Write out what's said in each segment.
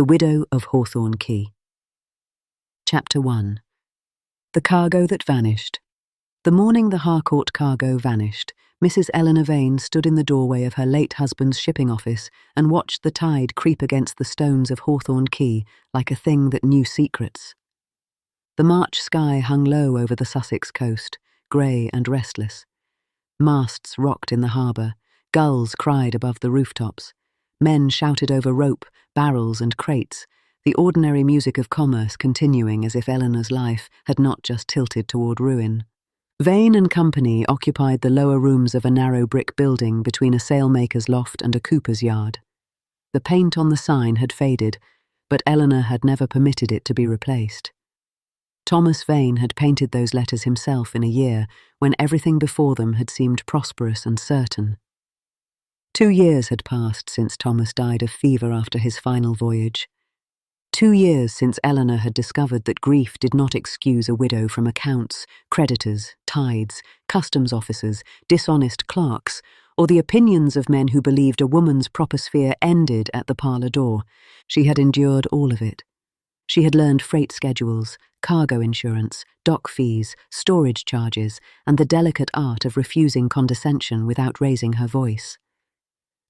The Widow of Hawthorn Quay. Chapter 1. The Cargo That Vanished. The morning the Harcourt cargo vanished, Mrs. Eleanor Vane stood in the doorway of her late husband's shipping office and watched the tide creep against the stones of Hawthorn Quay like a thing that knew secrets. The March sky hung low over the Sussex coast, grey and restless. Masts rocked in the harbour, gulls cried above the rooftops. Men shouted over rope, barrels and crates, the ordinary music of commerce continuing as if Eleanor's life had not just tilted toward ruin. Vane and Company occupied the lower rooms of a narrow brick building between a sailmaker's loft and a cooper's yard. The paint on the sign had faded, but Eleanor had never permitted it to be replaced. Thomas Vane had painted those letters himself in a year when everything before them had seemed prosperous and certain. 2 years had passed since Thomas died of fever after his final voyage. 2 years since Eleanor had discovered that grief did not excuse a widow from accounts, creditors, tithes, customs officers, dishonest clerks, or the opinions of men who believed a woman's proper sphere ended at the parlour door. She had endured all of it. She had learned freight schedules, cargo insurance, dock fees, storage charges, and the delicate art of refusing condescension without raising her voice.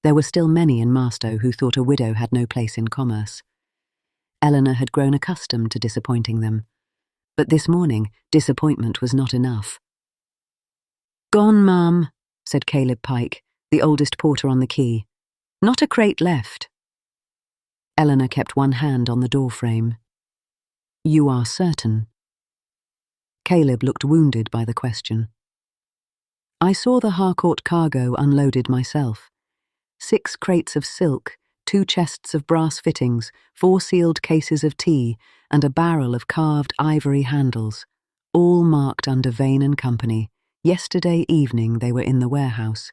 There were still many in Marstow who thought a widow had no place in commerce. Eleanor had grown accustomed to disappointing them. But this morning, disappointment was not enough. "Gone, ma'am," said Caleb Pike, the oldest porter on the quay. "Not a crate left." Eleanor kept one hand on the doorframe. "You are certain?" Caleb looked wounded by the question. "I saw the Harcourt cargo unloaded myself. 6 crates of silk, 2 chests of brass fittings, 4 sealed cases of tea, and a barrel of carved ivory handles, all marked under Vane and Company. Yesterday evening they were in the warehouse.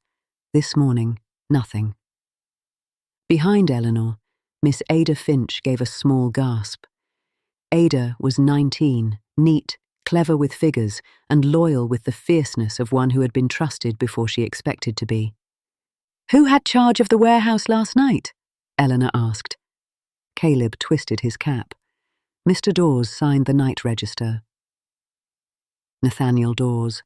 This morning, nothing." Behind Eleanor, Miss Ada Finch gave a small gasp. Ada was 19, neat, clever with figures, and loyal with the fierceness of one who had been trusted before she expected to be. "Who had charge of the warehouse last night?" Eleanor asked. Caleb twisted his cap. Mr. Dawes signed the night register. Nathaniel Dawes,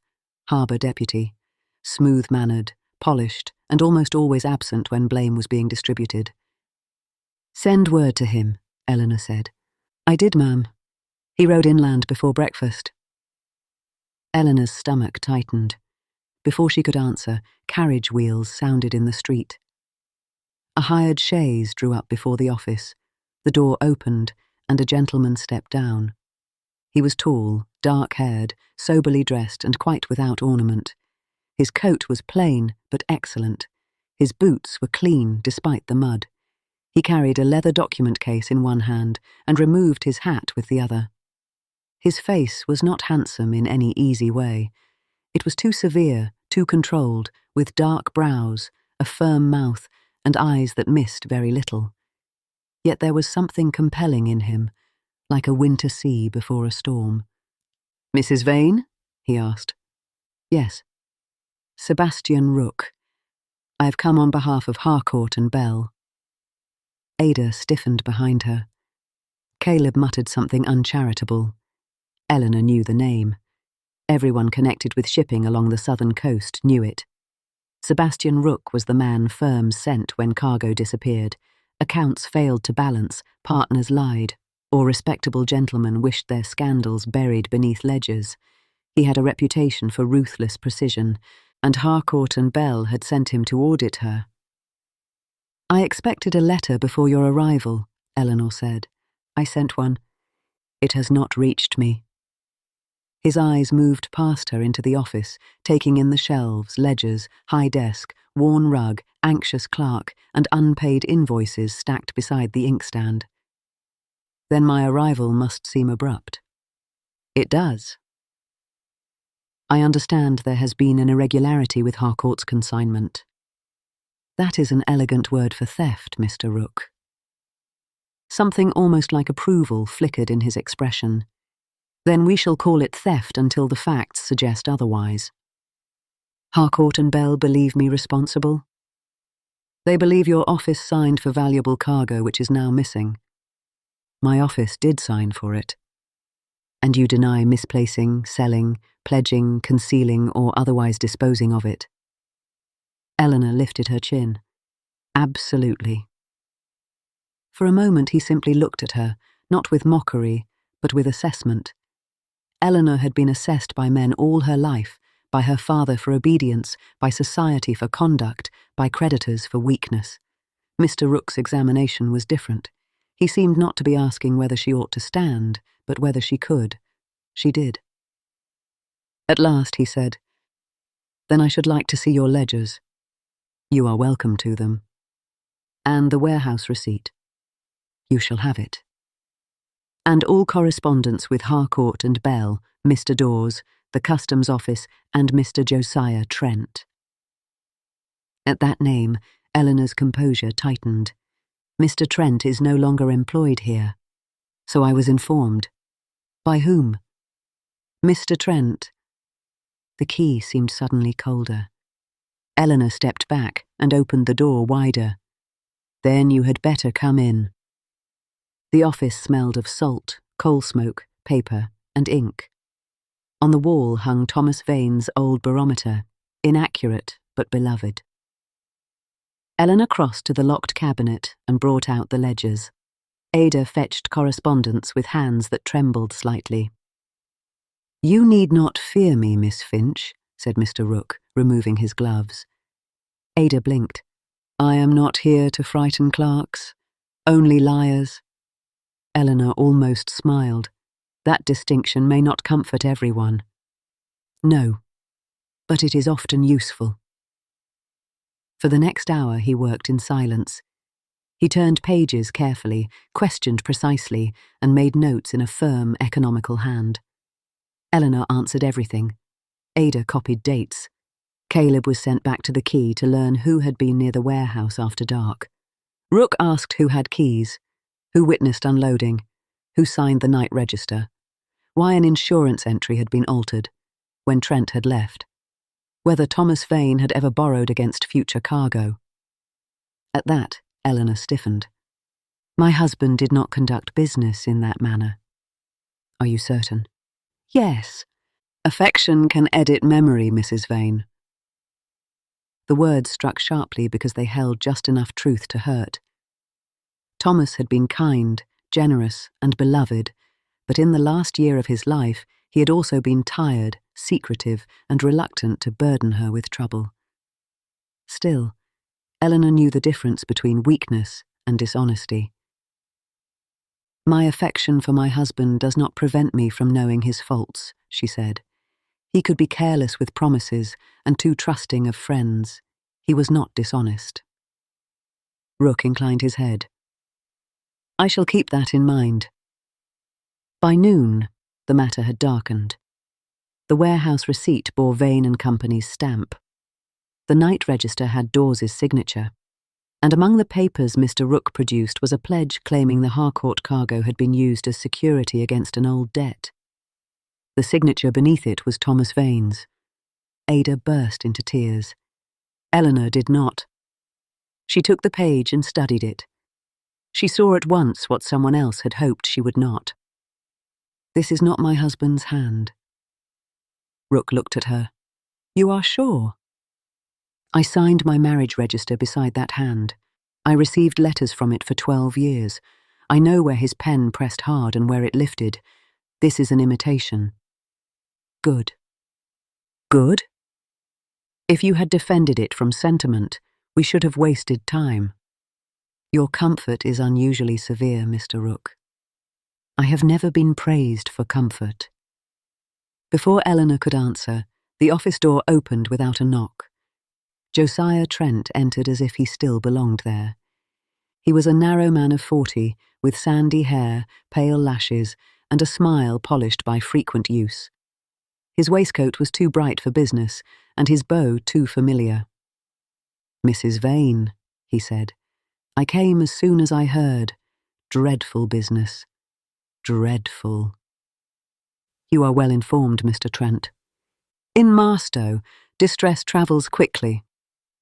harbour deputy, smooth-mannered, polished, and almost always absent when blame was being distributed. "Send word to him," Eleanor said. "I did, ma'am. He rode inland before breakfast." Eleanor's stomach tightened. Before she could answer, carriage wheels sounded in the street. A hired chaise drew up before the office. The door opened, and a gentleman stepped down. He was tall, dark-haired, soberly dressed, and quite without ornament. His coat was plain, but excellent. His boots were clean, despite the mud. He carried a leather document case in one hand, and removed his hat with the other. His face was not handsome in any easy way. It was too severe, too controlled, with dark brows, a firm mouth, and eyes that missed very little. Yet there was something compelling in him, like a winter sea before a storm. "Mrs. Vane?" he asked. "Yes." "Sebastian Rook. I have come on behalf of Harcourt and Bell." Ada stiffened behind her. Caleb muttered something uncharitable. Eleanor knew the name. Everyone connected with shipping along the southern coast knew it. Sebastian Rook was the man firms sent when cargo disappeared. Accounts failed to balance, partners lied, or respectable gentlemen wished their scandals buried beneath ledgers. He had a reputation for ruthless precision, and Harcourt and Bell had sent him to audit her. "I expected a letter before your arrival," Eleanor said. "I sent one. It has not reached me." His eyes moved past her into the office, taking in the shelves, ledgers, high desk, worn rug, anxious clerk, and unpaid invoices stacked beside the inkstand. "Then my arrival must seem abrupt." "It does." "I understand there has been an irregularity with Harcourt's consignment." "That is an elegant word for theft, Mr. Rook." Something almost like approval flickered in his expression. "Then we shall call it theft until the facts suggest otherwise." "Harcourt and Bell believe me responsible?" "They believe your office signed for valuable cargo which is now missing. My office did sign for it. And you deny misplacing, selling, pledging, concealing, or otherwise disposing of it? Eleanor lifted her chin. Absolutely. For a moment he simply looked at her, not with mockery, but with assessment. Eleanor had been assessed by men all her life, by her father for obedience, by society for conduct, by creditors for weakness. Mr. Rook's examination was different. He seemed not to be asking whether she ought to stand, but whether she could. She did. At last he said, "Then I should like to see your ledgers. You are welcome to them. And the warehouse receipt. You shall have it. And all correspondence with Harcourt and Bell, Mr. Dawes, the Customs Office, and Mr. Josiah Trent." At that name, Eleanor's composure tightened. Mr. Trent is no longer employed here. So I was informed. By whom? Mr. Trent. The key seemed suddenly colder. Eleanor stepped back and opened the door wider. Then you had better come in. The office smelled of salt, coal smoke, paper, and ink. On the wall hung Thomas Vane's old barometer, inaccurate but beloved. Eleanor crossed to the locked cabinet and brought out the ledgers. Ada fetched correspondence with hands that trembled slightly. "You need not fear me, Miss Finch," said Mr. Rook, removing his gloves. Ada blinked. "I am not here to frighten clerks, only liars." Eleanor almost smiled. That distinction may not comfort everyone. No, but it is often useful. For the next hour he worked in silence. He turned pages carefully, questioned precisely, and made notes in a firm, economical hand. Eleanor answered everything. Ada copied dates. Caleb was sent back to the quay to learn who had been near the warehouse after dark. Rook asked who had keys, who witnessed unloading, who signed the night register, why an insurance entry had been altered, when Trent had left, whether Thomas Vane had ever borrowed against future cargo. At that, Eleanor stiffened. "My husband did not conduct business in that manner." "Are you certain?" "Yes. Affection can edit memory, Mrs. Vane." The words struck sharply because they held just enough truth to hurt. Thomas had been kind, generous, and beloved, but in the last year of his life he had also been tired, secretive, and reluctant to burden her with trouble. Still, Eleanor knew the difference between weakness and dishonesty. "My affection for my husband does not prevent me from knowing his faults," she said. "He could be careless with promises and too trusting of friends. He was not dishonest." Rook inclined his head. "I shall keep that in mind." By noon, the matter had darkened. The warehouse receipt bore Vane and Company's stamp. The night register had Dawes's signature, and among the papers Mr. Rook produced was a pledge claiming the Harcourt cargo had been used as security against an old debt. The signature beneath it was Thomas Vane's. Ada burst into tears. Eleanor did not. She took the page and studied it. She saw at once what someone else had hoped she would not. "This is not my husband's hand." Rook looked at her. "You are sure?" "I signed my marriage register beside that hand. I received letters from it for 12 years. I know where his pen pressed hard and where it lifted. This is an imitation." "Good." "Good? If you had defended it from sentiment, we should have wasted time. Your comfort is unusually severe, Mr. Rook. I have never been praised for comfort." Before Eleanor could answer, the office door opened without a knock. Josiah Trent entered as if he still belonged there. He was a narrow man of 40, with sandy hair, pale lashes, and a smile polished by frequent use. His waistcoat was too bright for business, and his bow too familiar. "Mrs. Vane," he said, "I came as soon as I heard. Dreadful business. Dreadful." "You are well informed, Mr. Trent." "In Marstow, distress travels quickly,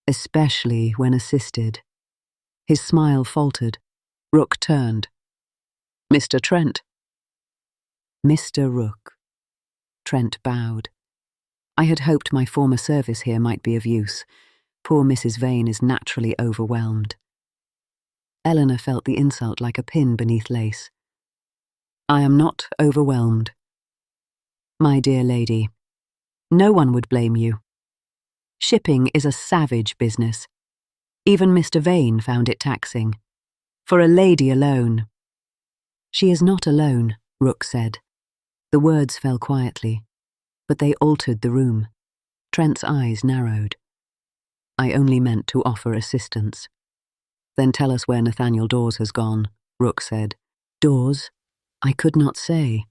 especially when assisted." His smile faltered. Rook turned. Mr. Trent. Mr. Rook. Trent bowed. I had hoped my former service here might be of use. Poor Mrs. Vane is naturally overwhelmed. Eleanor felt the insult like a pin beneath lace. I am not overwhelmed. My dear lady, no one would blame you. Shipping is a savage business. Even Mr. Vane found it taxing. For a lady alone. She is not alone, Rook said. The words fell quietly, but they altered the room. Trent's eyes narrowed. I only meant to offer assistance. Then tell us where Nathaniel Dawes has gone, Rook said. Dawes? I could not say.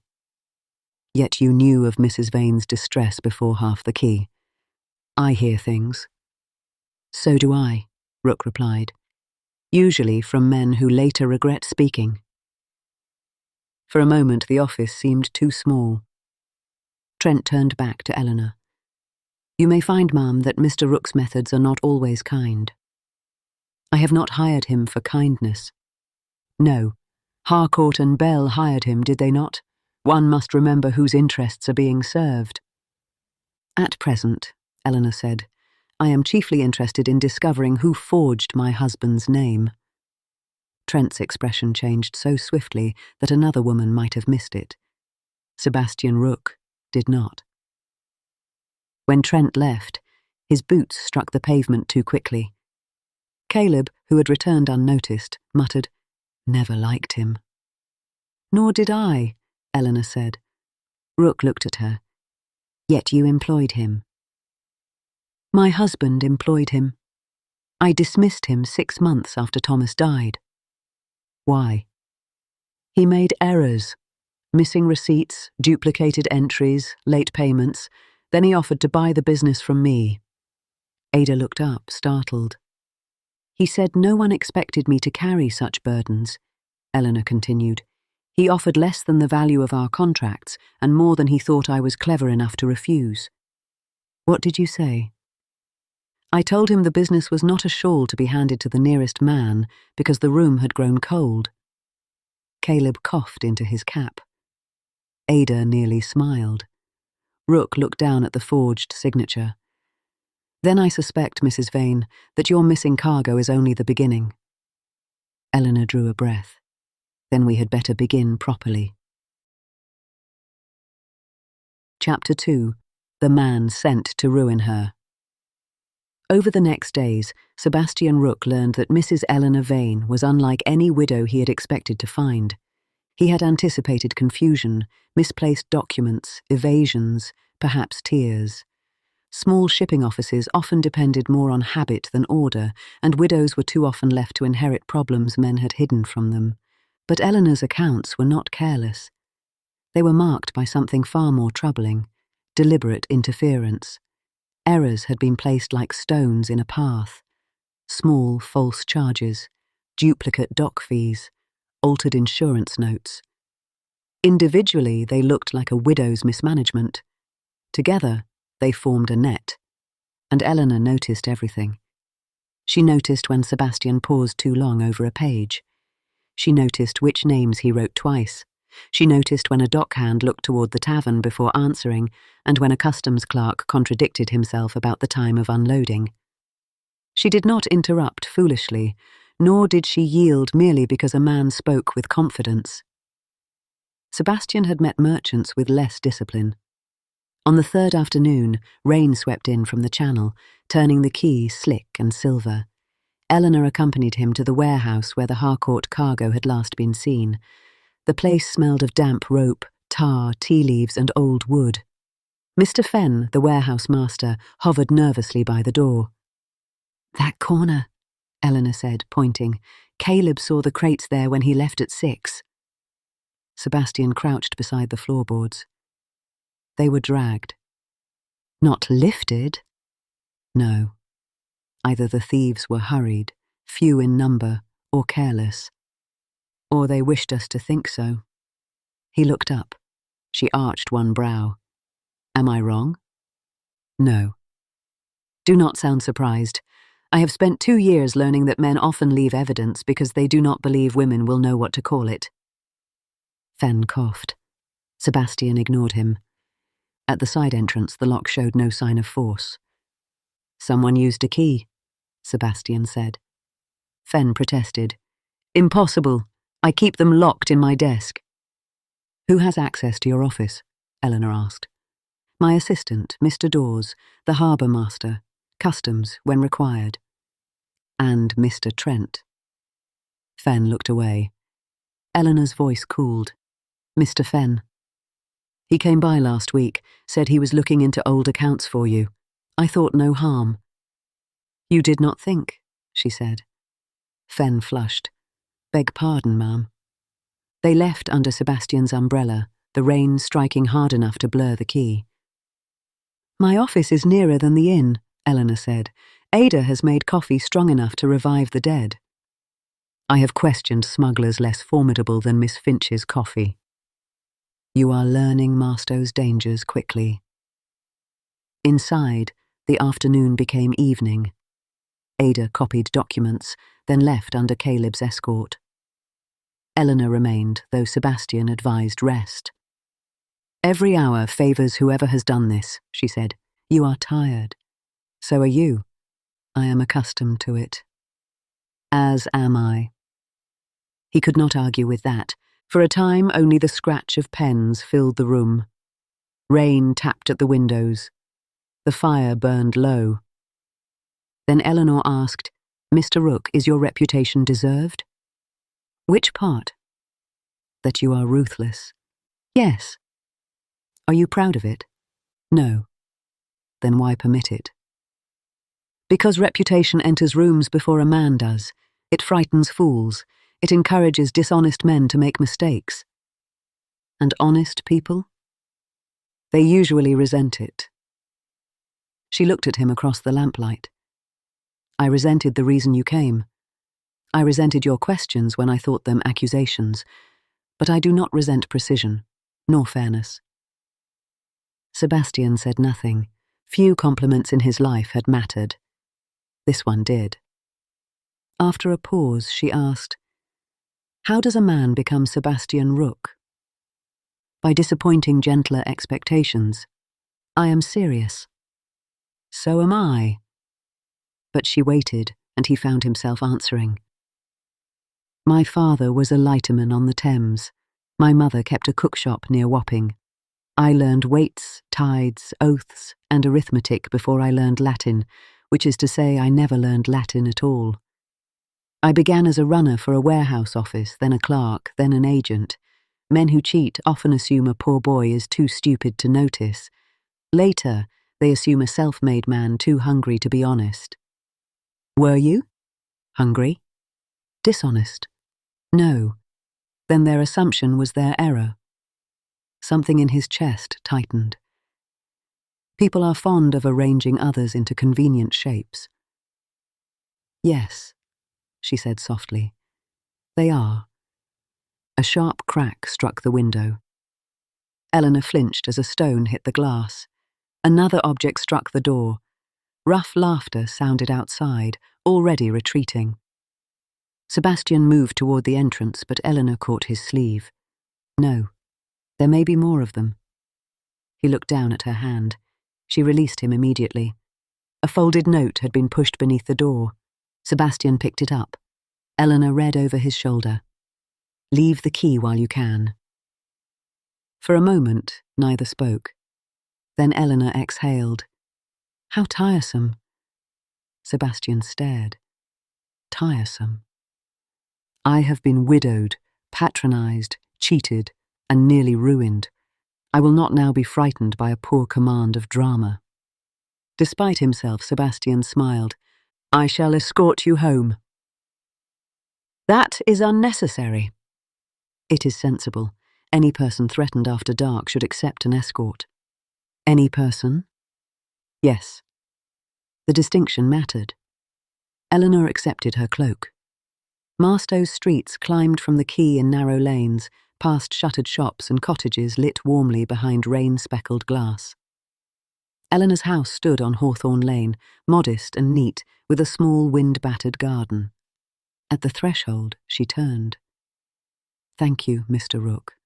Yet you knew of Mrs. Vane's distress before half the quay. I hear things. So do I, Rook replied. Usually from men who later regret speaking. For a moment the office seemed too small. Trent turned back to Eleanor. You may find, ma'am, that Mr. Rook's methods are not always kind. I have not hired him for kindness. No, Harcourt and Bell hired him, did they not? One must remember whose interests are being served. At present, Eleanor said, I am chiefly interested in discovering who forged my husband's name. Trent's expression changed so swiftly that another woman might have missed it. Sebastian Rook did not. When Trent left, his boots struck the pavement too quickly. Caleb, who had returned unnoticed, muttered, Never liked him. Nor did I, Eleanor said. Rook looked at her. Yet you employed him. My husband employed him. I dismissed him 6 months after Thomas died. Why? He made errors. Missing receipts, duplicated entries, late payments. Then he offered to buy the business from me. Ada looked up, startled. He said no one expected me to carry such burdens, Eleanor continued. He offered less than the value of our contracts and more than he thought I was clever enough to refuse. What did you say? I told him the business was not a shawl to be handed to the nearest man because the room had grown cold. Caleb coughed into his cap. Ada nearly smiled. Rook looked down at the forged signature. Then I suspect, Mrs. Vane, that your missing cargo is only the beginning. Eleanor drew a breath. Then we had better begin properly. Chapter 2. The Man Sent to Ruin Her. Over the next days, Sebastian Rook learned that Mrs. Eleanor Vane was unlike any widow he had expected to find. He had anticipated confusion, misplaced documents, evasions, perhaps tears. Small shipping offices often depended more on habit than order, and widows were too often left to inherit problems men had hidden from them. But Eleanor's accounts were not careless. They were marked by something far more troubling, deliberate interference. Errors had been placed like stones in a path. Small, false charges, duplicate dock fees, altered insurance notes. Individually, they looked like a widow's mismanagement. Together, they formed a net. And Eleanor noticed everything. She noticed when Sebastian paused too long over a page. She noticed which names he wrote twice. She noticed when a dockhand looked toward the tavern before answering, and when a customs clerk contradicted himself about the time of unloading. She did not interrupt foolishly, nor did she yield merely because a man spoke with confidence. Sebastian had met merchants with less discipline. On the third afternoon, rain swept in from the channel, turning the quay slick and silver. Eleanor accompanied him to the warehouse where the Harcourt cargo had last been seen. The place smelled of damp rope, tar, tea leaves, and old wood. Mr. Fenn, the warehouse master, hovered nervously by the door. That corner, Eleanor said, pointing. Caleb saw the crates there when he left at 6. Sebastian crouched beside the floorboards. They were dragged. Not lifted? No. Either the thieves were hurried, few in number, or careless. Or they wished us to think so. He looked up. She arched one brow. Am I wrong? No. Do not sound surprised. I have spent 2 years learning that men often leave evidence because they do not believe women will know what to call it. Fen coughed. Sebastian ignored him. At the side entrance, the lock showed no sign of force. "Someone used a key," Sebastian said. Fen protested. "Impossible. I keep them locked in my desk." "Who has access to your office?" Eleanor asked. "My assistant, Mr. Dawes, the harbour master, customs when required." "And Mr. Trent." Fen looked away. Eleanor's voice cooled. "Mr. Fen. He came by last week, said he was looking into old accounts for you. I thought no harm." "You did not think," she said. Fen flushed. "Beg pardon, ma'am." They left under Sebastian's umbrella, the rain striking hard enough to blur the quay. "My office is nearer than the inn," Eleanor said. "Ada has made coffee strong enough to revive the dead." "I have questioned smugglers less formidable than Miss Finch's coffee." "You are learning Marstow's dangers quickly." Inside, the afternoon became evening. Ada copied documents, then left under Caleb's escort. Eleanor remained, though Sebastian advised rest. "Every hour favours whoever has done this," she said. "You are tired. So are you. I am accustomed to it. As am I." He could not argue with that. For a time, only the scratch of pens filled the room. Rain tapped at the windows. The fire burned low. Then Eleanor asked, "Mr. Rook, is your reputation deserved?" "Which part?" "That you are ruthless." "Yes." "Are you proud of it?" "No." "Then why permit it?" "Because reputation enters rooms before a man does. It frightens fools. It encourages dishonest men to make mistakes." "And honest people?" "They usually resent it." She looked at him across the lamplight. "I resented the reason you came. I resented your questions when I thought them accusations. But I do not resent precision, nor fairness." Sebastian said nothing. Few compliments in his life had mattered. This one did. After a pause, she asked, "How does a man become Sebastian Rook?" "By disappointing gentler expectations." "I am serious." "So am I." But she waited, and he found himself answering. "My father was a lighterman on the Thames. My mother kept a cookshop near Wapping. I learned weights, tides, oaths, and arithmetic before I learned Latin, which is to say I never learned Latin at all. I began as a runner for a warehouse office, then a clerk, then an agent. Men who cheat often assume a poor boy is too stupid to notice. Later, they assume a self-made man too hungry to be honest." "Were you? Hungry? Dishonest?" "No." Then their assumption was their error. Something in his chest tightened. People are fond of arranging others into convenient shapes. "Yes," she said softly. "They are." A sharp crack struck the window. Eleanor flinched as a stone hit the glass. Another object struck the door. Rough laughter sounded outside, already retreating. Sebastian moved toward the entrance, but Eleanor caught his sleeve. "No, there may be more of them." He looked down at her hand. She released him immediately. A folded note had been pushed beneath the door. Sebastian picked it up. Eleanor read over his shoulder. "Leave the key while you can." For a moment, neither spoke. Then Eleanor exhaled. "How tiresome." Sebastian stared. "Tiresome." "I have been widowed, patronized, cheated, and nearly ruined. I will not now be frightened by a poor command of drama." Despite himself, Sebastian smiled. "I shall escort you home." "That is unnecessary." "It is sensible. Any person threatened after dark should accept an escort." "Any person?" "Yes." The distinction mattered. Eleanor accepted her cloak. Marstow's streets climbed from the quay in narrow lanes, past shuttered shops and cottages lit warmly behind rain-speckled glass. Eleanor's house stood on Hawthorn Lane, modest and neat, with a small wind-battered garden. At the threshold, she turned. "Thank you, Mr. Rook."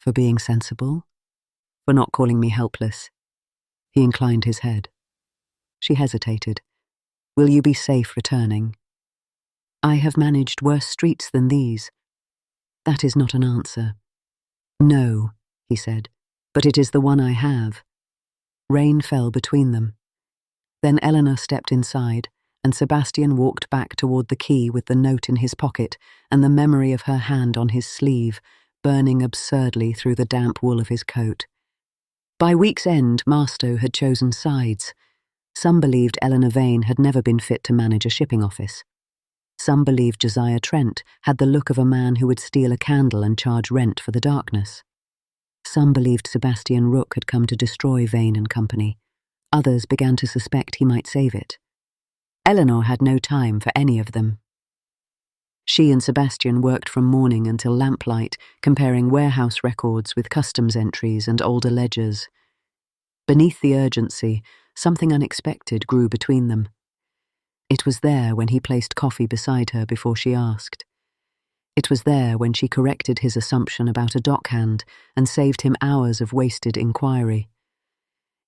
For being sensible? For not calling me helpless? He inclined his head. She hesitated. Will you be safe returning? I have managed worse streets than these. That is not an answer. No, he said, but it is the one I have. Rain fell between them. Then Eleanor stepped inside, and Sebastian walked back toward the quay with the note in his pocket and the memory of her hand on his sleeve, burning absurdly through the damp wool of his coat. By week's end, Marstow had chosen sides. Some believed Eleanor Vane had never been fit to manage a shipping office. Some believed Josiah Trent had the look of a man who would steal a candle and charge rent for the darkness. Some believed Sebastian Rook had come to destroy Vane and Company. Others began to suspect he might save it. Eleanor had no time for any of them. She and Sebastian worked from morning until lamplight, comparing warehouse records with customs entries and older ledgers. Beneath the urgency, something unexpected grew between them. It was there when he placed coffee beside her before she asked. It was there when she corrected his assumption about a dockhand and saved him hours of wasted inquiry.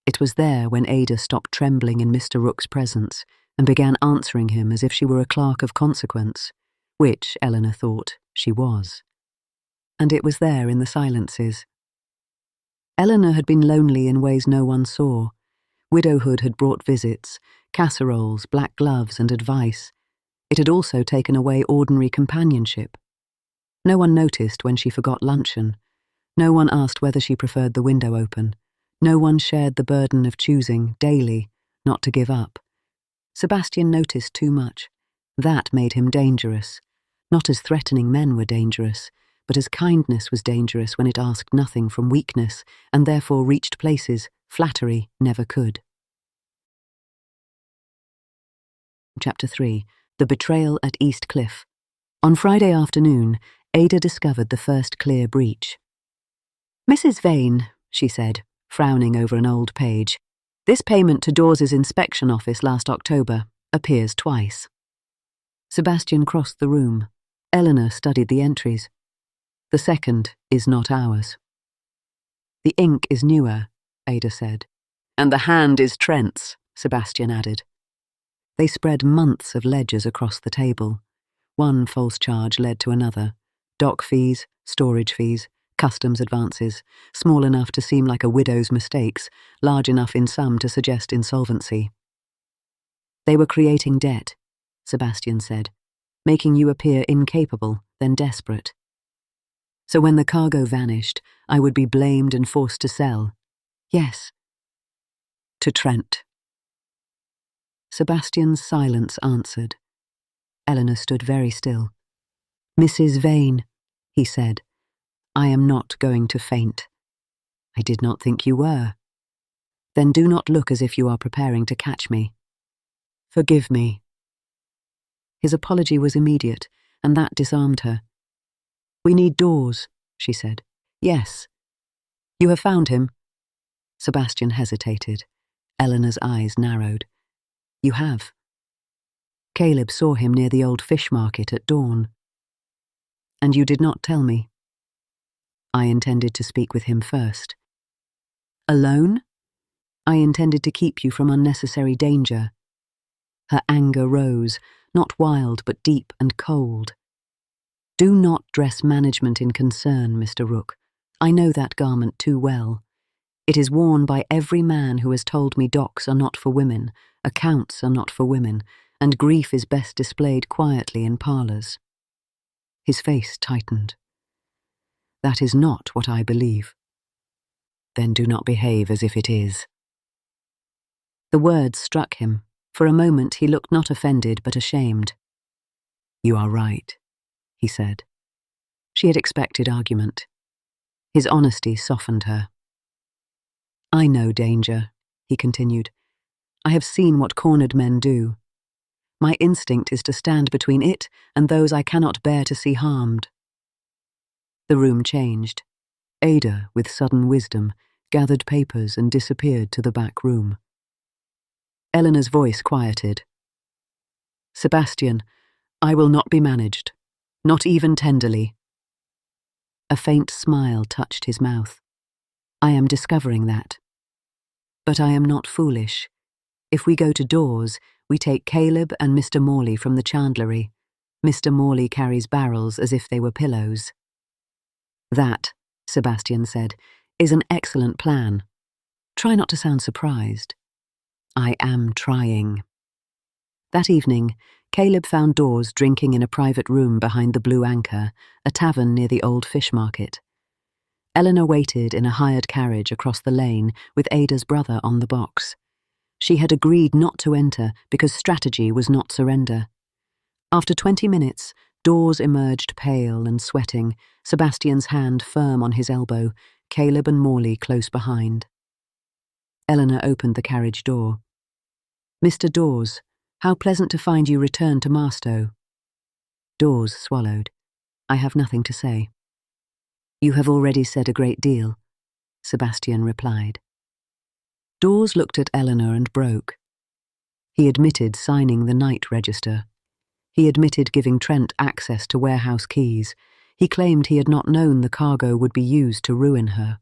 It was there when Ada stopped trembling in Mr. Rook's presence and began answering him as if she were a clerk of consequence, which, Eleanor thought, she was. And it was there in the silences. Eleanor had been lonely in ways no one saw. Widowhood had brought visits, casseroles, black gloves, and advice. It had also taken away ordinary companionship. No one noticed when she forgot luncheon. No one asked whether she preferred the window open. No one shared the burden of choosing, daily, not to give up. Sebastian noticed too much. That made him dangerous. Not as threatening men were dangerous, but as kindness was dangerous when it asked nothing from weakness, and therefore reached places flattery never could. Chapter 3. The Betrayal at East Cliff. On Friday afternoon, Ada discovered the first clear breach. Mrs. Vane, she said, frowning over an old page, this payment to Dawes's inspection office last October appears twice. Sebastian crossed the room. Eleanor studied the entries. The second is not ours. The ink is newer, Ada said. And the hand is Trent's, Sebastian added. They spread months of ledgers across the table. One false charge led to another. Dock fees, storage fees, customs advances, small enough to seem like a widow's mistakes, large enough in some to suggest insolvency. They were creating debt, Sebastian said, making you appear incapable, then desperate. So when the cargo vanished, I would be blamed and forced to sell. Yes. To Trent. Sebastian's silence answered. Eleanor stood very still. Mrs. Vane, he said, I am not going to faint. I did not think you were. Then do not look as if you are preparing to catch me. Forgive me. His apology was immediate, and that disarmed her. We need Dawes, she said. Yes. You have found him? Sebastian hesitated. Eleanor's eyes narrowed. You have. Caleb saw him near the old fish market at dawn. And you did not tell me. I intended to speak with him first. Alone? I intended to keep you from unnecessary danger. Her anger rose, not wild but deep and cold. Do not dress management in concern, Mr. Rook. I know that garment too well. It is worn by every man who has told me docks are not for women, accounts are not for women, and grief is best displayed quietly in parlours. His face tightened. That is not what I believe. Then do not behave as if it is. The words struck him. For a moment he looked not offended but ashamed. You are right, he said. She had expected argument. His honesty softened her. I know danger, he continued. I have seen what cornered men do. My instinct is to stand between it and those I cannot bear to see harmed. The room changed. Ada, with sudden wisdom, gathered papers and disappeared to the back room. Eleanor's voice quieted. Sebastian, I will not be managed, not even tenderly. A faint smile touched his mouth. I am discovering that. But I am not foolish. If we go to Dawes, we take Caleb and Mr. Morley from the chandlery. Mr. Morley carries barrels as if they were pillows. That, Sebastian said, is an excellent plan. Try not to sound surprised. I am trying. That evening, Caleb found Dawes drinking in a private room behind the Blue Anchor, a tavern near the old fish market. Eleanor waited in a hired carriage across the lane with Ada's brother on the box. She had agreed not to enter because strategy was not surrender. After 20 minutes, Dawes emerged pale and sweating, Sebastian's hand firm on his elbow, Caleb and Morley close behind. Eleanor opened the carriage door. Mr. Dawes, how pleasant to find you returned to Marstow. Dawes swallowed. I have nothing to say. You have already said a great deal, Sebastian replied. Dawes looked at Eleanor and broke. He admitted signing the night register. He admitted giving Trent access to warehouse keys. He claimed he had not known the cargo would be used to ruin her.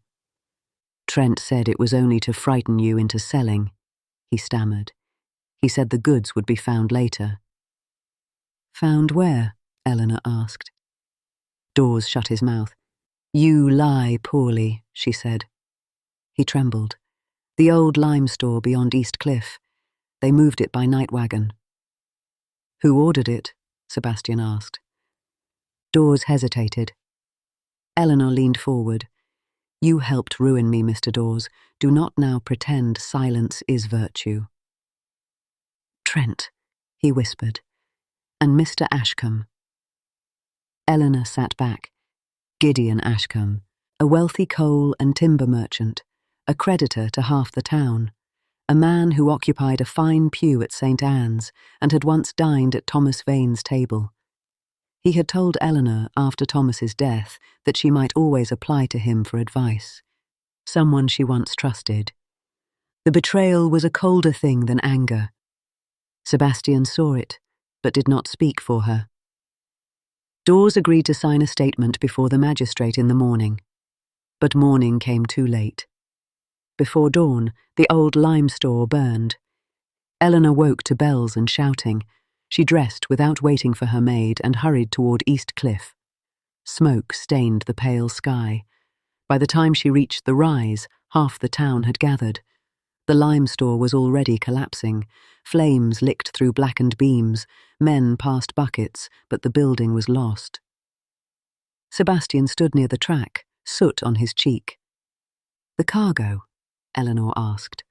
Trent said it was only to frighten you into selling, he stammered. He said the goods would be found later. Found where? Eleanor asked. Dawes shut his mouth. You lie poorly, she said. He trembled. The old lime store beyond East Cliff. They moved it by night wagon. Who ordered it? Sebastian asked. Dawes hesitated. Eleanor leaned forward. You helped ruin me, Mr. Dawes. Do not now pretend silence is virtue. Trent, he whispered, and Mr. Ashcombe. Eleanor sat back. Gideon Ashcombe, a wealthy coal and timber merchant, a creditor to half the town, a man who occupied a fine pew at St. Anne's and had once dined at Thomas Vane's table. He had told Eleanor after Thomas's death that she might always apply to him for advice. Someone she once trusted. The betrayal was a colder thing than anger. Sebastian saw it, but did not speak for her. Dawes agreed to sign a statement before the magistrate in the morning. But morning came too late. Before dawn, the old lime store burned. Eleanor woke to bells and shouting. She dressed without waiting for her maid and hurried toward East Cliff. Smoke stained the pale sky. By the time she reached the rise, half the town had gathered. The lime store was already collapsing. Flames licked through blackened beams. Men passed buckets, but the building was lost. Sebastian stood near the track, soot on his cheek. The cargo? Eleanor asked.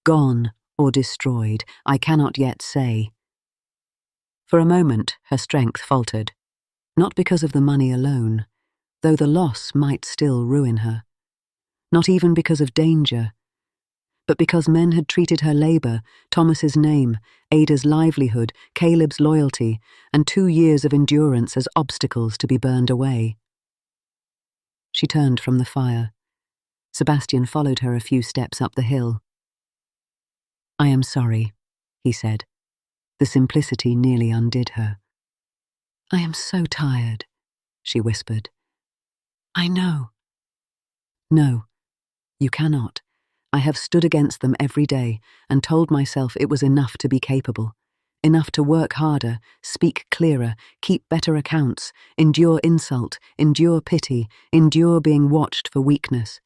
Gone or destroyed, I cannot yet say. For a moment, her strength faltered. Not because of the money alone, though the loss might still ruin her. Not even because of danger, but because men had treated her labour, Thomas's name, Ada's livelihood, Caleb's loyalty, and 2 years of endurance as obstacles to be burned away. She turned from the fire. Sebastian followed her a few steps up the hill. I am sorry, he said. The simplicity nearly undid her. I am so tired, she whispered. I know. No, you cannot. I have stood against them every day and told myself it was enough to be capable, enough to work harder, speak clearer, keep better accounts, endure insult, endure pity, endure being watched for weakness.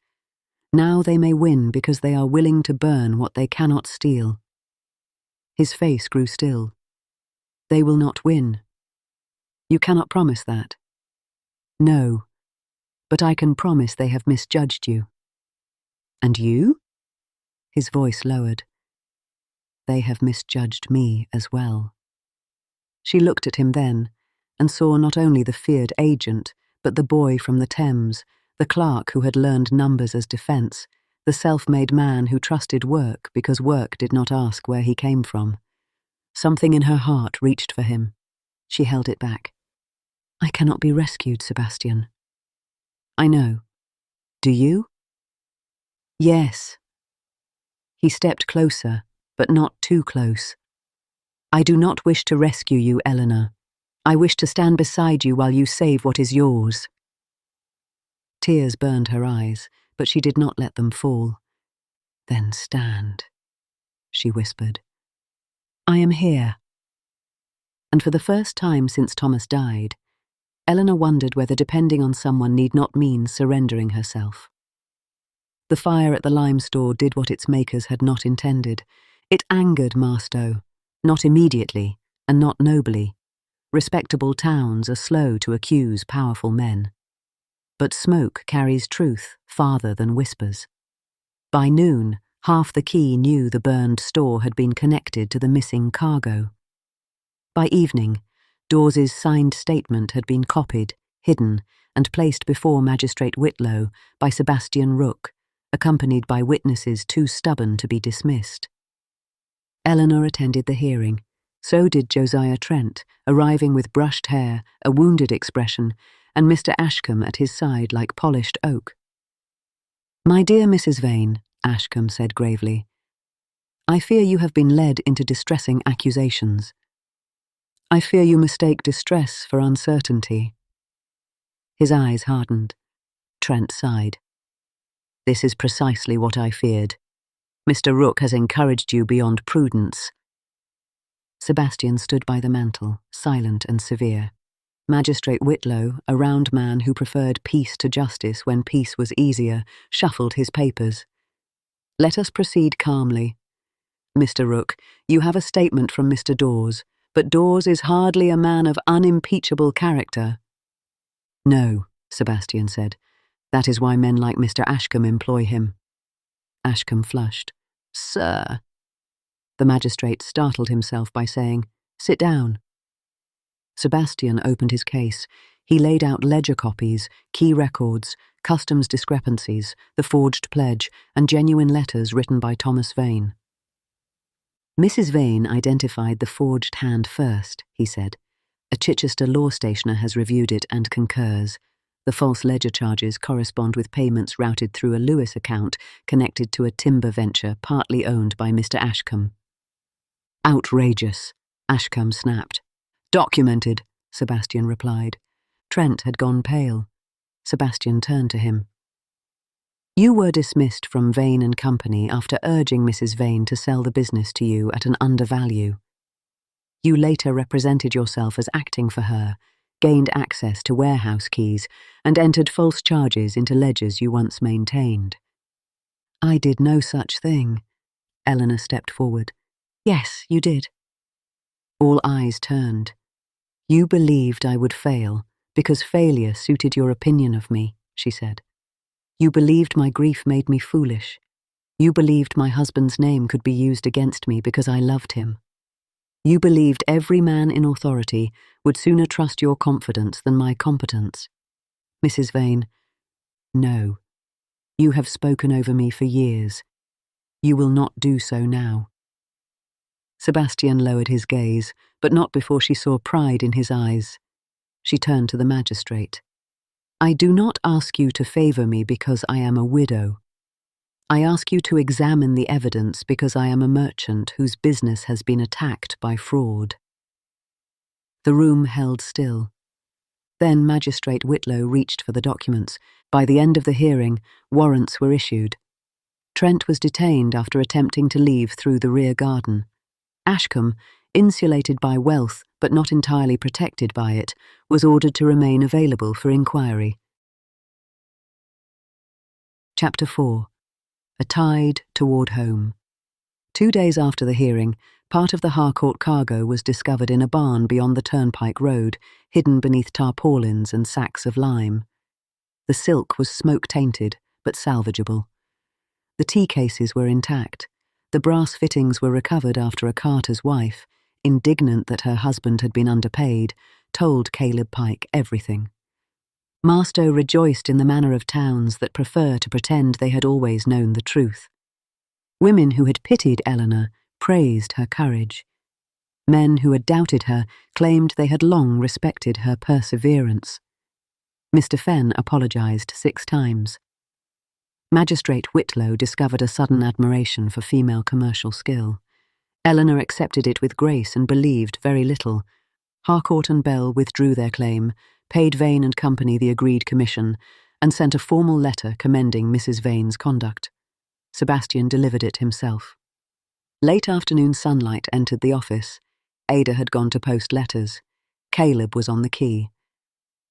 Now they may win because they are willing to burn what they cannot steal. His face grew still. They will not win. You cannot promise that. No, but I can promise they have misjudged you. And you? His voice lowered. They have misjudged me as well. She looked at him then, and saw not only the feared agent, but the boy from the Thames, the clerk who had learned numbers as defence, the self-made man who trusted work because work did not ask where he came from. Something in her heart reached for him. She held it back. I cannot be rescued, Sebastian. I know. Do you? Yes. He stepped closer, but not too close. I do not wish to rescue you, Eleanor. I wish to stand beside you while you save what is yours. Tears burned her eyes, but she did not let them fall. "Then stand," she whispered. "I am here." And for the first time since Thomas died, Eleanor wondered whether depending on someone need not mean surrendering herself. The fire at the lime store did what its makers had not intended. It angered Marstow, not immediately and not nobly. Respectable towns are slow to accuse powerful men. But smoke carries truth farther than whispers. By noon, half the quay knew the burned store had been connected to the missing cargo. By evening, Dawes's signed statement had been copied, hidden, and placed before Magistrate Whitlow by Sebastian Rook, accompanied by witnesses too stubborn to be dismissed. Eleanor attended the hearing. So did Josiah Trent, arriving with brushed hair, a wounded expression, and Mr. Ashcombe at his side like polished oak. "My dear Mrs. Vane," Ashcombe said gravely, "I fear you have been led into distressing accusations. I fear you mistake distress for uncertainty." His eyes hardened. Trent sighed. "This is precisely what I feared. Mr. Rook has encouraged you beyond prudence." Sebastian stood by the mantel, silent and severe. Magistrate Whitlow, a round man who preferred peace to justice when peace was easier, shuffled his papers. "Let us proceed calmly. Mr. Rook, you have a statement from Mr. Dawes, but Dawes is hardly a man of unimpeachable character." "No," Sebastian said. "That is why men like Mr. Ashcombe employ him." Ashcombe flushed. "Sir." The magistrate startled himself by saying, "Sit down." Sebastian opened his case. He laid out ledger copies, key records, customs discrepancies, the forged pledge, and genuine letters written by Thomas Vane. "Mrs. Vane identified the forged hand first," he said. "A Chichester law stationer has reviewed it and concurs. The false ledger charges correspond with payments routed through a Lewis account connected to a timber venture partly owned by Mr. Ashcombe." "Outrageous," Ashcombe snapped. "Documented," Sebastian replied. Trent had gone pale. Sebastian turned to him. "You were dismissed from Vane and Company after urging Mrs. Vane to sell the business to you at an undervalue. You later represented yourself as acting for her, gained access to warehouse keys, and entered false charges into ledgers you once maintained." "I did no such thing." Eleanor stepped forward. "Yes, you did." All eyes turned. "You believed I would fail because failure suited your opinion of me," she said. "You believed my grief made me foolish. You believed my husband's name could be used against me because I loved him. You believed every man in authority would sooner trust your confidence than my competence. Mrs. Vane, no. You have spoken over me for years. You will not do so now." Sebastian lowered his gaze, but not before she saw pride in his eyes. She turned to the magistrate. "I do not ask you to favour me because I am a widow. I ask you to examine the evidence because I am a merchant whose business has been attacked by fraud." The room held still. Then Magistrate Whitlow reached for the documents. By the end of the hearing, warrants were issued. Trent was detained after attempting to leave through the rear garden. Ashcombe, insulated by wealth but not entirely protected by it, was ordered to remain available for inquiry. Chapter 4. A Tide Toward Home. 2 days after the hearing, part of the Harcourt cargo was discovered in a barn beyond the Turnpike Road, hidden beneath tarpaulins and sacks of lime. The silk was smoke-tainted, but salvageable. The tea cases were intact. The brass fittings were recovered after a carter's wife, indignant that her husband had been underpaid, told Caleb Pike everything. Marstow rejoiced in the manner of towns that prefer to pretend they had always known the truth. Women who had pitied Eleanor praised her courage. Men who had doubted her claimed they had long respected her perseverance. Mr. Fenn apologised 6 times. Magistrate Whitlow discovered a sudden admiration for female commercial skill. Eleanor accepted it with grace and believed very little. Harcourt and Bell withdrew their claim, paid Vane and Company the agreed commission, and sent a formal letter commending Mrs. Vane's conduct. Sebastian delivered it himself. Late afternoon sunlight entered the office. Ada had gone to post letters. Caleb was on the quay.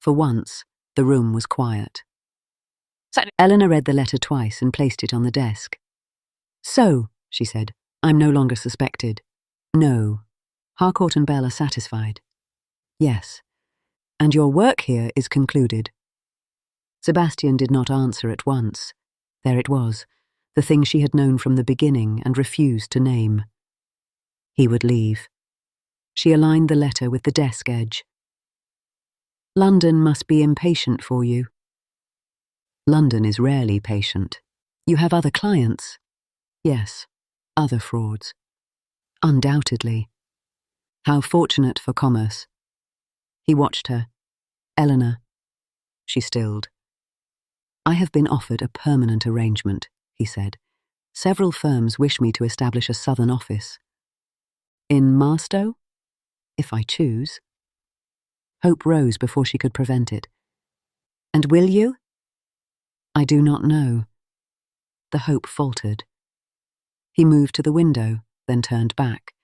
For once, the room was quiet. Eleanor read the letter twice and placed it on the desk. "So," she said, "I'm no longer suspected." "No. Harcourt and Bell are satisfied." "Yes. And your work here is concluded." Sebastian did not answer at once. There it was, the thing she had known from the beginning and refused to name. He would leave. She aligned the letter with the desk edge. "London must be impatient for you." "London is rarely patient. You have other clients." "Yes, other frauds." "Undoubtedly. How fortunate for commerce." He watched her. "Eleanor." She stilled. "I have been offered a permanent arrangement," he said. "Several firms wish me to establish a southern office." "In Marstow?" "If I choose." Hope rose before she could prevent it. "And will you?" "I do not know." The hope faltered. He moved to the window, then turned back.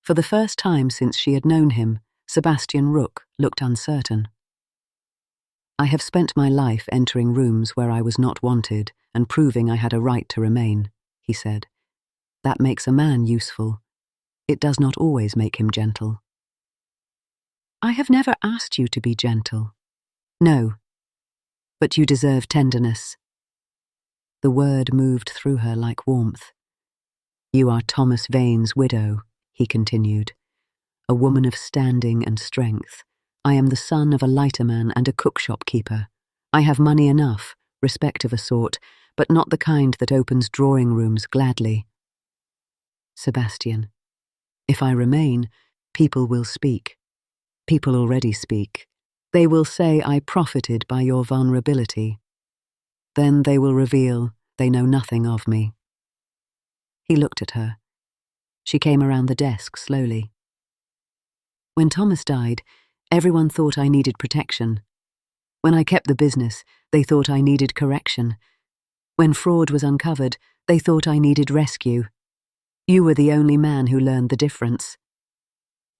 For the first time since she had known him, Sebastian Rook looked uncertain. "I have spent my life entering rooms where I was not wanted and proving I had a right to remain," he said. "That makes a man useful. It does not always make him gentle." "I have never asked you to be gentle." "No. But you deserve tenderness." The word moved through her like warmth. "You are Thomas Vane's widow," he continued. "A woman of standing and strength. I am the son of a lighterman and a cookshop keeper. I have money enough, respect of a sort, but not the kind that opens drawing rooms gladly." "Sebastian, if I remain, people will speak. People already speak. They will say I profited by your vulnerability. Then they will reveal they know nothing of me." He looked at her. She came around the desk slowly. "When Thomas died, everyone thought I needed protection. When I kept the business, they thought I needed correction. When fraud was uncovered, they thought I needed rescue. You were the only man who learned the difference."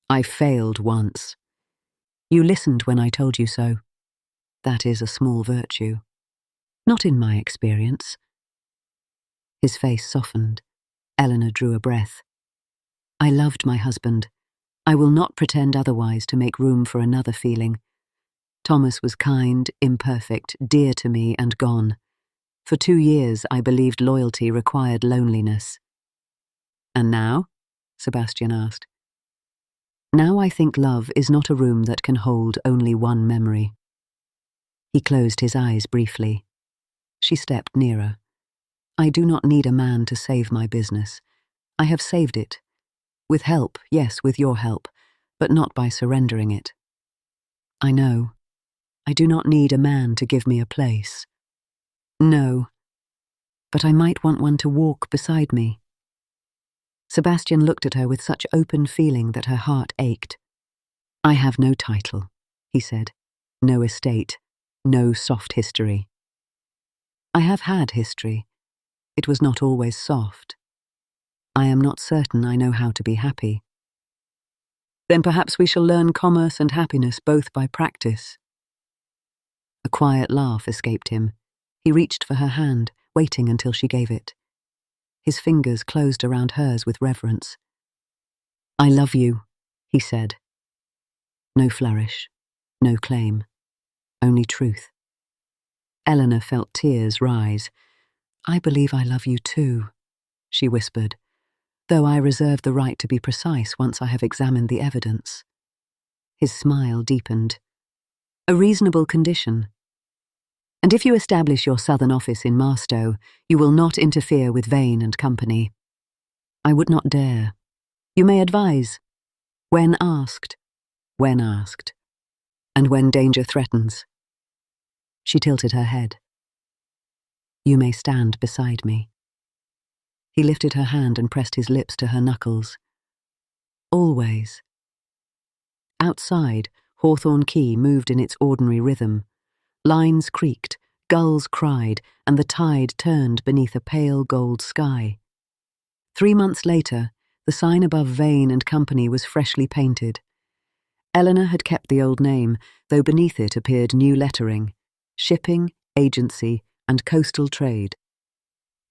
"I failed once. You listened when I told you so. That is a small virtue." "Not in my experience." His face softened. Eleanor drew a breath. "I loved my husband. I will not pretend otherwise to make room for another feeling. Thomas was kind, imperfect, dear to me, and gone. For 2 years I believed loyalty required loneliness." "And now?" Sebastian asked. "Now I think love is not a room that can hold only one memory." He closed his eyes briefly. She stepped nearer. "I do not need a man to save my business. I have saved it. With help, yes, with your help, but not by surrendering it. I know. I do not need a man to give me a place." "No. But I might want one to walk beside me." Sebastian looked at her with such open feeling that her heart ached. "I have no title," he said. "No estate. No soft history." "I have had history. It was not always soft. I am not certain I know how to be happy." "Then perhaps we shall learn commerce and happiness both by practice." A quiet laugh escaped him. He reached for her hand, waiting until she gave it. His fingers closed around hers with reverence. "I love you," he said. No flourish, no claim, only truth. Eleanor felt tears rise. "I believe I love you too," she whispered, "though I reserve the right to be precise once I have examined the evidence." His smile deepened. "A reasonable condition. And if you establish your southern office in Marstow, you will not interfere with Vane and Company." "I would not dare." "You may advise. When asked." "When asked. And when danger threatens." She tilted her head. "You may stand beside me." He lifted her hand and pressed his lips to her knuckles. "Always." Outside, Hawthorn Quay moved in its ordinary rhythm. Lines creaked, Gulls cried, and the tide turned beneath a pale gold sky. 3 months later, the sign above Vane and Company was freshly painted. Eleanor had kept the old name, though beneath it appeared new lettering: Shipping, Agency, and Coastal Trade.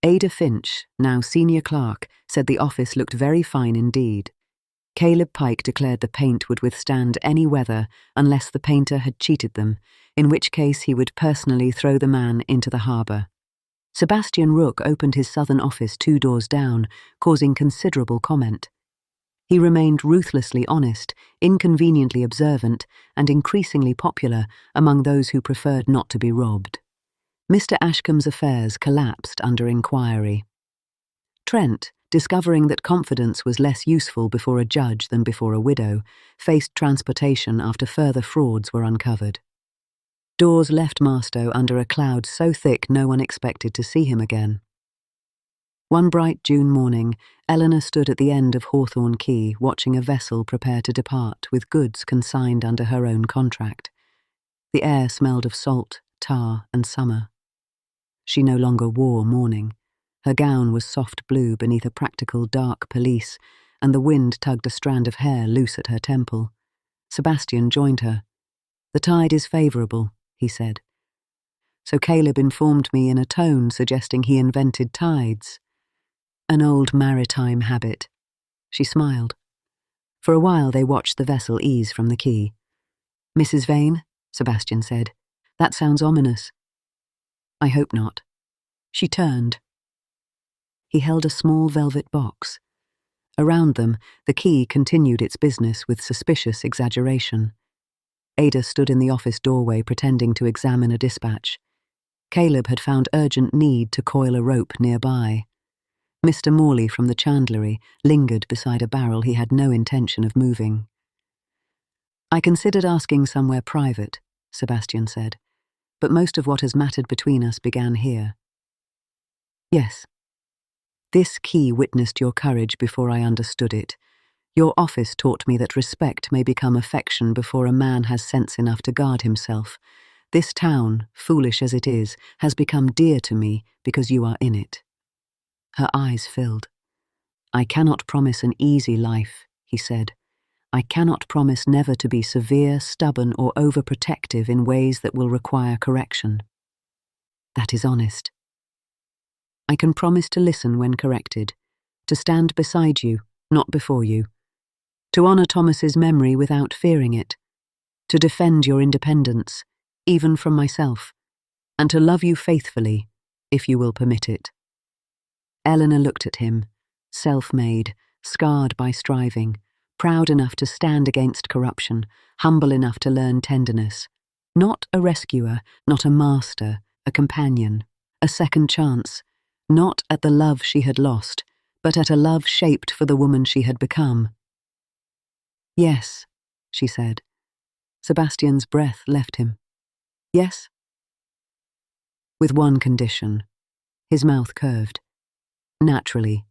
Ada Finch, now senior clerk, said the office looked very fine indeed. Caleb Pike declared the paint would withstand any weather unless the painter had cheated them, in which case he would personally throw the man into the harbour. Sebastian Rook opened his southern office 2 doors down, causing considerable comment. He remained ruthlessly honest, inconveniently observant, and increasingly popular among those who preferred not to be robbed. Mr. Ashcombe's affairs collapsed under inquiry. Trent, discovering that confidence was less useful before a judge than before a widow, faced transportation after further frauds were uncovered. Dawes left Marstow under a cloud so thick no one expected to see him again. One bright June morning, Eleanor stood at the end of Hawthorn Quay watching a vessel prepare to depart with goods consigned under her own contract. The air smelled of salt, tar, and summer. She no longer wore mourning. Her gown was soft blue beneath a practical dark pelisse, and the wind tugged a strand of hair loose at her temple. Sebastian joined her. "The tide is favourable," he said. "So Caleb informed me in a tone suggesting he invented tides. An old maritime habit." She smiled. For a while they watched the vessel ease from the quay. "Mrs. Vane," Sebastian said, "that sounds ominous." "I hope not." She turned. He held a small velvet box. Around them, the quay continued its business with suspicious exaggeration. Ada stood in the office doorway pretending to examine a dispatch. Caleb had found urgent need to coil a rope nearby. Mr. Morley from the chandlery lingered beside a barrel he had no intention of moving. "I considered asking somewhere private," Sebastian said, "but most of what has mattered between us began here." "Yes. This quay witnessed your courage before I understood it. Your office taught me that respect may become affection before a man has sense enough to guard himself. This town, foolish as it is, has become dear to me because you are in it." Her eyes filled. "I cannot promise an easy life," he said. "I cannot promise never to be severe, stubborn, or overprotective in ways that will require correction." "That is honest." "I can promise to listen when corrected, to stand beside you, not before you, to honour Thomas's memory without fearing it, to defend your independence, even from myself, and to love you faithfully, if you will permit it." Eleanor looked at him, self-made, scarred by striving, proud enough to stand against corruption, humble enough to learn tenderness. Not a rescuer, not a master, a companion, a second chance, not at the love she had lost, but at a love shaped for the woman she had become. "Yes," she said. Sebastian's breath left him. "Yes?" "With one condition." His mouth curved. "Naturally.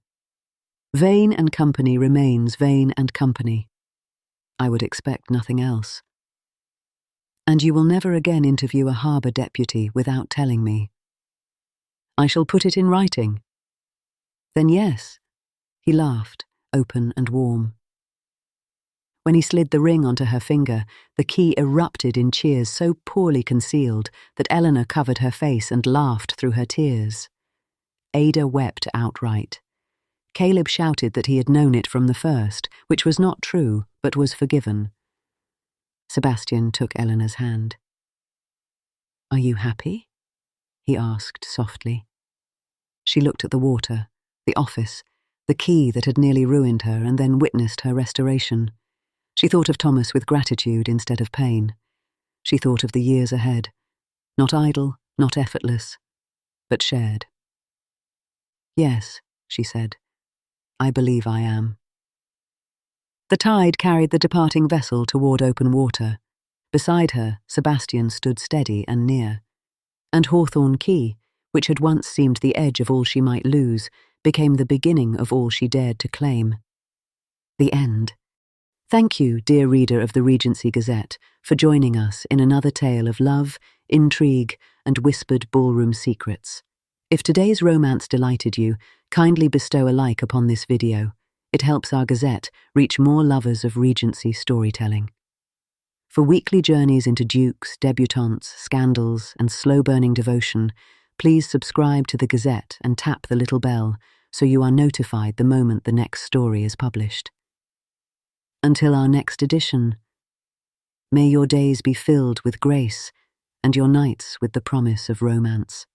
Vane and Company remains Vane and Company. I would expect nothing else. And you will never again interview a harbour deputy without telling me." "I shall put it in writing." "Then yes." He laughed, open and warm. When he slid the ring onto her finger, the quay erupted in cheers so poorly concealed that Eleanor covered her face and laughed through her tears. Ada wept outright. Caleb shouted that he had known it from the first, which was not true, but was forgiven. Sebastian took Eleanor's hand. "Are you happy?" he asked softly. She looked at the water, the office, the quay that had nearly ruined her and then witnessed her restoration. She thought of Thomas with gratitude instead of pain. She thought of the years ahead, not idle, not effortless, but shared. "Yes," she said, "I believe I am." The tide carried the departing vessel toward open water. Beside her, Sebastian stood steady and near. And Hawthorn Quay, which had once seemed the edge of all she might lose, became the beginning of all she dared to claim. The end. Thank you, dear reader of the Regency Gazette, for joining us in another tale of love, intrigue, and whispered ballroom secrets. If today's romance delighted you, kindly bestow a like upon this video. It helps our Gazette reach more lovers of Regency storytelling. For weekly journeys into dukes, debutantes, scandals, and slow-burning devotion, please subscribe to the Gazette and tap the little bell so you are notified the moment the next story is published. Until our next edition, may your days be filled with grace and your nights with the promise of romance.